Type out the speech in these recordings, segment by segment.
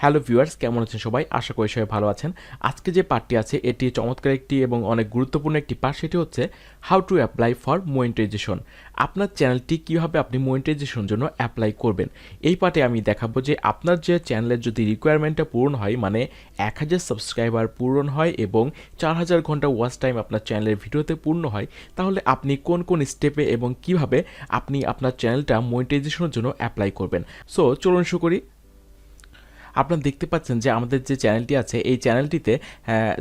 Hello viewers, কেমন আছেন সবাই? আশা করি সবাই ভালো আছেন। আজকে যে পার্টটি আছে এটি চমৎকার একটি এবং অনেক গুরুত্বপূর্ণ একটি পার্ট, সেটি হচ্ছে how to apply for monetization. আপনার চ্যানেলটি কীভাবে আপনি মনিটাইজেশনের জন্য অ্যাপ্লাই করবেন। এই পার্টে আমি দেখাবো যে আপনার যে চ্যানেলের যদি রিকোয়ারমেন্টটা পূরণ হয়, মানে 1000 সাবস্ক্রাইবার পূরণ হয় এবং 4000 ঘন্টা ওয়াচ টাইম আপনার চ্যানেলের ভিডিওতে পূর্ণ হয়, তাহলে আপনি কোন কোন স্টেপে এবং কিভাবে আপনি আপনার চ্যানেলটা মনিটাইজেশনের জন্য অ্যাপ্লাই করবেন। সো চলুন শুরু করি। আপনারা দেখতে পাচ্ছেন যে আমাদের যে চ্যানেলটি আছে এই চ্যানেলটিতে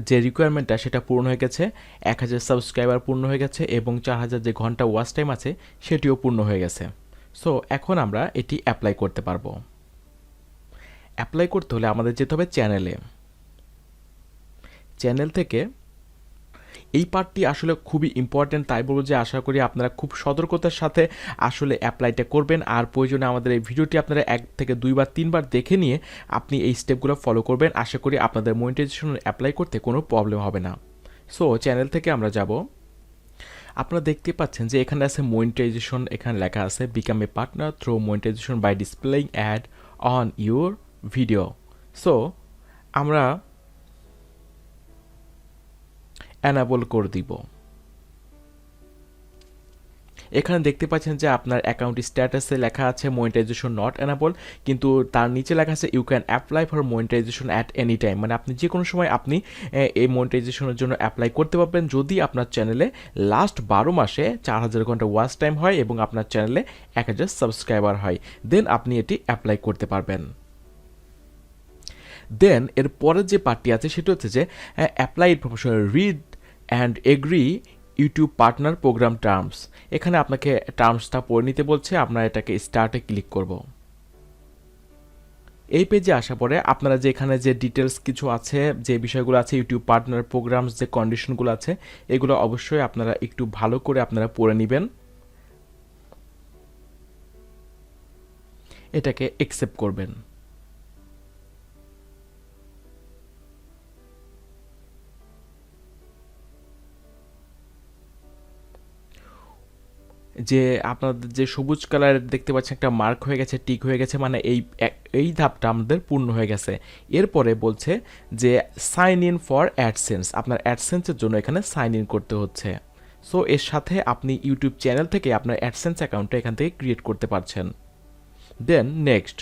যে রিকোয়ারমেন্টটা সেটা পূর্ণ হয়ে গেছে, 1000 সাবস্ক্রাইবার পূর্ণ হয়ে গেছে এবং 4000 যে ঘন্টা ওয়াচ টাইম আছে সেটিও পূর্ণ হয়ে গেছে। সো এখন আমরা এটি অ্যাপ্লাই করতে পারবো। অ্যাপ্লাই করতে হলে আমাদের যেতে হবে চ্যানেল থেকে। এই পার্টটি আসলে খুবই ইম্পর্ট্যান্ট, তাই বলবো যে আশা করি আপনারা খুব সতর্কতার সাথে আসলে অ্যাপ্লাইটা করবেন। আর প্রয়োজনে আমাদের এই ভিডিওটি আপনারা 1 থেকে 2 বার 3 বার দেখে নিয়ে আপনি এই স্টেপগুলো ফলো করবেন। আশা করি আপনাদের মনিটাইজেশন অ্যাপ্লাই করতে কোনো প্রবলেম হবে না। সো চ্যানেল থেকে আমরা যাব। আপনারা দেখতে পাচ্ছেন যে এখানে আছে মনিটাইজেশন, এখানে লেখা আছে become a partner through monetization by displaying ad on your video. So আমরা অ্যানাবল করে দিব। এখানে দেখতে পাচ্ছেন যে আপনার অ্যাকাউন্ট স্ট্যাটাসে লেখা আছে মনিটাইজেশন নট অ্যানাবল, কিন্তু তার নিচে লেখা আছে you can apply for monetization at any time, মানে আপনি যে কোনো সময় আপনি এই মনিটাইজেশনের জন্য অ্যাপ্লাই করতে পারবেন যদি আপনার চ্যানেলে লাস্ট 12 মাসে 4000 ঘন্টা ওয়াচ টাইম হয় এবং আপনার চ্যানেলে 1000 সাবস্ক্রাইবার হয়, দেন আপনি এটি অ্যাপ্লাই করতে পারবেন। দেন এর পরের যে পার্টটি আছে সেটা হচ্ছে যে apply professional read and agree YouTube partner program terms. এখানে আপনাকে টার্মসটা পড়ে নিতে বলছে, আপনারা এটাকে স্টার্টে ক্লিক করব। এই পেজে আসা পরে আপনারা যে এখানে যে ডিটেলস কিছু আছে, যে বিষয়গুলো আছে ইউটিউব পার্টনার প্রোগ্রামস, যে কন্ডিশনগুলো আছে এগুলো অবশ্যই আপনারা একটু ভালো করে আপনারা পড়ে নেবেন। এটাকে অ্যাকসেপ্ট করবেন। যে আপনাদের যে সবুজ কালার দেখতে পাচ্ছেন একটা মার্ক হয়ে গেছে, টিক হয়ে গেছে, মানে এই ধাপটা আমাদের পূর্ণ হয়ে গেছে। এরপরে বলছে যে সাইন ইন ফর অ্যাডসেন্স, আপনার অ্যাডসেন্সের জন্য এখানে সাইন ইন করতে হচ্ছে। সো এর সাথে আপনি ইউটিউব চ্যানেল থেকে আপনার অ্যাডসেন্স অ্যাকাউন্টটা এখান থেকে ক্রিয়েট করতে পারছেন। Then next.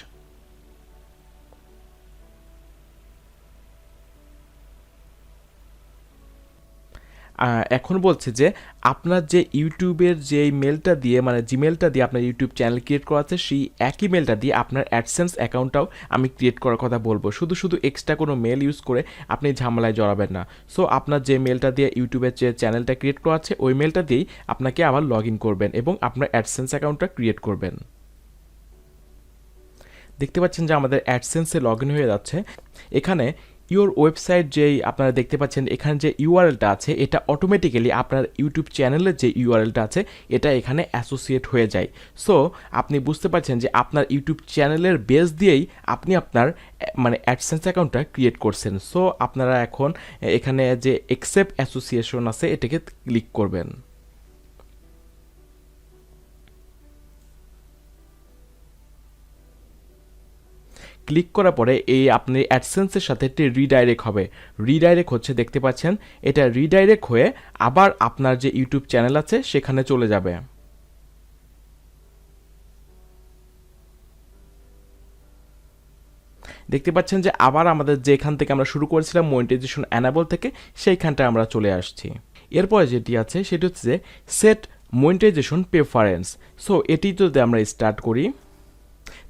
এখন বলছে যে আপনার যে ইউটিউবের যে মেলটা দিয়ে, মানে জিমেলটা দিয়ে আপনার ইউটিউব চ্যানেল ক্রিয়েট করা আছে, সেই একই মেলটা দিয়ে আপনার অ্যাডসেন্স অ্যাকাউন্টটাও আমি ক্রিয়েট করার কথা বলবো। শুধু শুধু এক্সট্রা কোনো মেল ইউজ করে আপনি ঝামেলায় জড়াবেন না। সো আপনার যে মেলটা দিয়ে ইউটিউবের যে চ্যানেলটা ক্রিয়েট করা আছে ওই মেলটা দিয়েই আপনাকে আবার লগ ইন করবেন এবং আপনার অ্যাডসেন্স অ্যাকাউন্টটা ক্রিয়েট করবেন। দেখতে পাচ্ছেন যে আমাদের অ্যাডসেন্সে লগ ইন হয়ে যাচ্ছে। এখানে ইউর ওয়েবসাইট যেই আপনারা দেখতে পাচ্ছেন, এখানে যে ইউআরএলটা আছে এটা অটোমেটিক্যালি আপনার ইউটিউব চ্যানেলের যে ইউআরএলটা আছে এটা এখানে অ্যাসোসিয়েট হয়ে যায়। সো আপনি বুঝতে পারছেন যে আপনার ইউটিউব চ্যানেলের বেস দিয়েই আপনি আপনার মানে অ্যাডসেন্স অ্যাকাউন্টটা ক্রিয়েট করছেন। সো আপনারা এখন এখানে যে অ্যাকসেপ্ট অ্যাসোসিয়েশন আছে এটাকে ক্লিক করবেন। ক্লিক করার পরে এই আপনি অ্যাডসেন্সের সাথে একটি রিডাইরেক্ট হবে। রিডাইরেক্ট হচ্ছে দেখতে পাচ্ছেন, এটা রিডাইরেক্ট হয়ে আবার আপনার যে ইউটিউব চ্যানেল আছে সেখানে চলে যাবে। দেখতে পাচ্ছেন যে আবার আমাদের যেখান থেকে আমরা শুরু করেছিলাম মনিটাইজেশন অ্যানাবল থেকে, সেইখানটায় আমরা চলে আসছি। এরপরে যেটি আছে সেটি হচ্ছে যে সেট মনিটাইজেশন প্রেফারেন্স। সো এটি যদি আমরা স্টার্ট করি,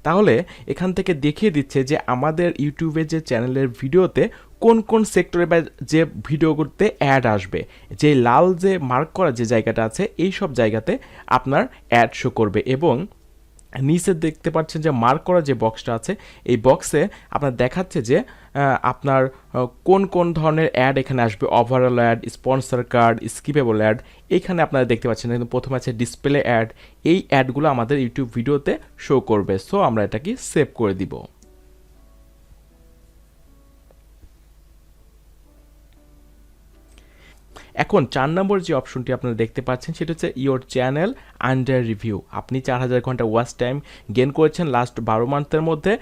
তাহলে এখান থেকে দেখিয়ে দিচ্ছে যে আমাদের ইউটিউবে যে চ্যানেলের ভিডিওতে কোন কোন সেক্টরে বা যে ভিডিওগুলোতে অ্যাড আসবে। যে লাল যে মার্ক করা যে জায়গাটা আছে এই সব জায়গাতে আপনার অ্যাড শো করবে এবং নিচে দেখতে পাচ্ছেন যে মার্ক করা যে বক্সটা আছে এই বক্সে আপনার দেখাচ্ছে যে আপনার কোন কোন ধরনের অ্যাড এখানে আসবে। Overall ad, sponsor card, skippable ad, এইখানে আপনারা দেখতে পাচ্ছেন প্রথমে আছে ডিসপ্লে অ্যাড। এই অ্যাডগুলো আমাদের ইউটিউব ভিডিওতে শো করবে। সো আমরা এটাকে সেভ করে দিব। এখন 4 নম্বর যে অপশনটি আপনারা দেখতে পাচ্ছেন সেটা হচ্ছে ইওর চ্যানেল আন্ডার রিভিউ। আপনি 4000 ঘন্টা ওয়াচ টাইম গেইন করেছেন লাস্ট 12 মান্থের মধ্যে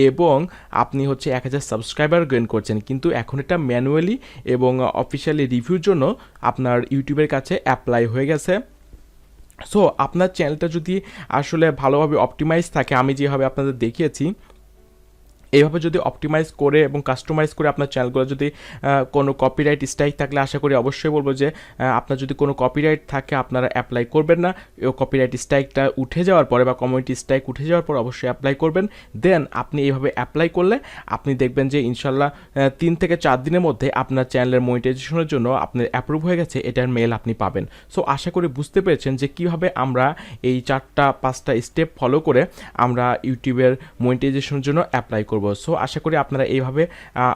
এবং আপনি হচ্ছে 1000 সাবস্ক্রাইবার গেইন করছেন, কিন্তু এখন এটা ম্যানুয়ালি এবং অফিসিয়ালি রিভিউর জন্য আপনার ইউটিউবের কাছে অ্যাপ্লাই হয়ে গেছে। সো আপনার চ্যানেলটা যদি আসলে ভালোভাবে অপটিমাইজ থাকে, আমি যেভাবে আপনাদের দেখিয়েছি এইভাবে যদি অপটিমাইজ করে এবং কাস্টমাইজ করে আপনার চ্যানেলগুলো যদি কোনো কপিরাইট স্ট্রাইক থাকলে আশা করি অবশ্যই বলবো যে আপনার যদি কোনো কপিরাইট থাকে আপনারা অ্যাপ্লাই করবেন না। কপিরাইট স্ট্রাইকটা উঠে যাওয়ার পরে বা কমিউনিটি স্ট্রাইক উঠে যাওয়ার পর অবশ্যই অ্যাপ্লাই করবেন। দেন আপনি এইভাবে অ্যাপ্লাই করলে আপনি দেখবেন যে ইনশাল্লাহ 3 থেকে 4 দিনের মধ্যে আপনার চ্যানেলের মনিটাইজেশনের জন্য আপনার অ্যাপ্রুভ হয়ে গেছে এটার মেল আপনি পাবেন। সো আশা করি বুঝতে পেরেছেন যে কীভাবে আমরা এই 4-5টা স্টেপ ফলো করে আমরা ইউটিউবের মনিটাইজেশনের জন্য অ্যাপ্লাই করব। সো আশা করি আপনারা এইভাবে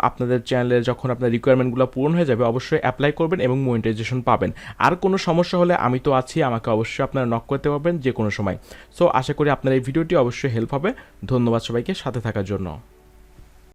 আপনাদের চ্যানেলের যখন আপনার রিকোয়ারমেন্টগুলো পূরণ হয়ে যাবে অবশ্যই অ্যাপ্লাই করবেন এবং মনিটাইজেশন পাবেন। আর কোনো সমস্যা হলে আমি তো আছি, আমাকে অবশ্যই আপনারা নক করতে পারবেন যে কোনো সময়। সো আশা করি আপনার এই ভিডিওটি অবশ্যই হেল্প হবে। ধন্যবাদ সবাইকে সাথে থাকার জন্য।